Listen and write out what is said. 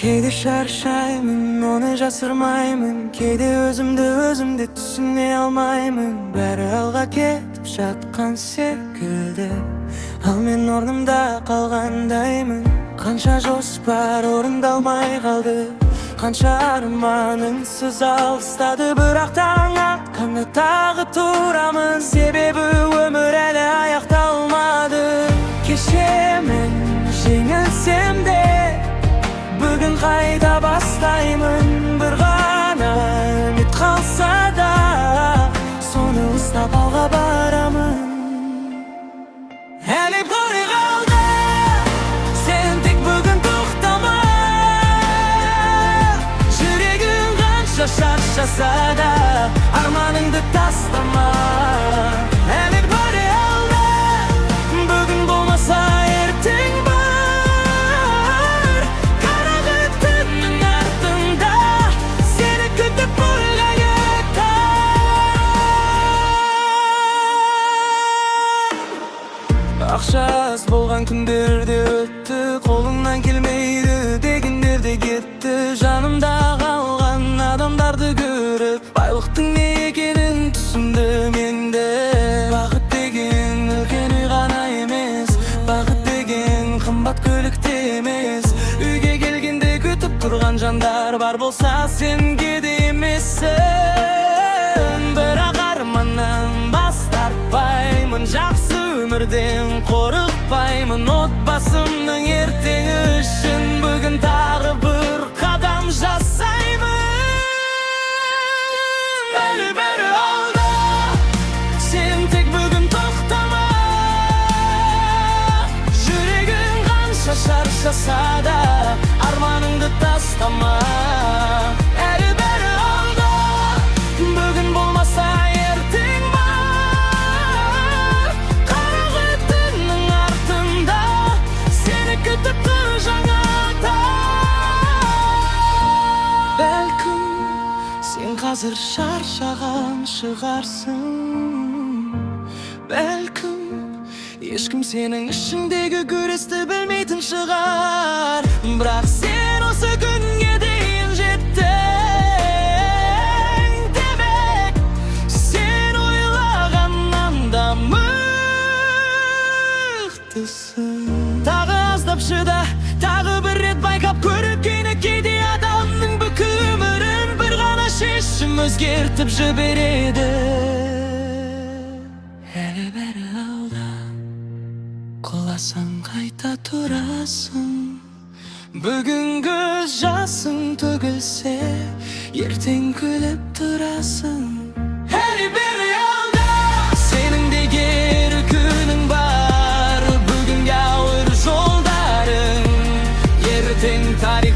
Keyde şarşayımın, onu jasırmayımın. Keyde özümde түсіне алмаймын. Бәрі алға кетіп жатқан секілді, ал мен орнымда қалғандаймын. Қанша жоспар орындалмай қалды, қанша арманыңсыз алыстады. Бірақ таң атқанда тағы тұрамын, себебі өмір әлі аяқталмады. Кешемін жеңілсем де, бүгін қайта бастаймын. Бір ғана үміт қалса да, соны ұстап алға барамын. Әлі бұры қалды, сен тек бүгін тоқтама. Жүрегің қанша шаршаса да, арманыңды тастама. Әлі бұры қалды, бүгін болмаса ертең бар. Қараңғы түннің артында сені күтіп қойған ектім. Ақша аз болған күндер де өтті, қолыңнан келмейді дегендер де кетті. Жанымда қалған адамдарды көріп, байлықтың не екенін түсіндім енді. Бақыт деген үлкен үй ғана емес, бақыт деген қымбат көлікте емес. Үйге келгенде күтіп тұрған жандар бар болса, сен кеде емессің. Бірақ арманнан бас тартпаймын, жақсы өмірден қорықпаймын. Отбасымның ертеңі үшін бүгін тағы бір қадам жасаймын. Бәрі алда, сен тек бүгін тоқтама. Жүрегің қанша шаршаса да, арманыңды тастама. Әлі бәрі алда, бүгін болмаса ертең бар. Қараңғы түннің артында сені күтіп тұр жаңа таң. Бәлкім сен қазір шаршаған шығарсың, бәлкім ешкім сенің ішіңдегі күресті білмейтін шығар. Бірақ сен осы күнге дейін жеттің, демек сен ойлағаннан да мықтысың. Тағы аздап шыда, тағы бір рет байқап көріп кейні. Кейде адамның бүкіл өмірін бір ғана шешім өзгертіп жібереді. Әлі бәрі алда, құласаң қайта тұрасың. Бүгінгі жасың төгілсе, ертең күліп тұрасың. Әлі бәрі алда, сенің де кері күнің бар. Бүгінгі ауыр жолдарың ертең тарих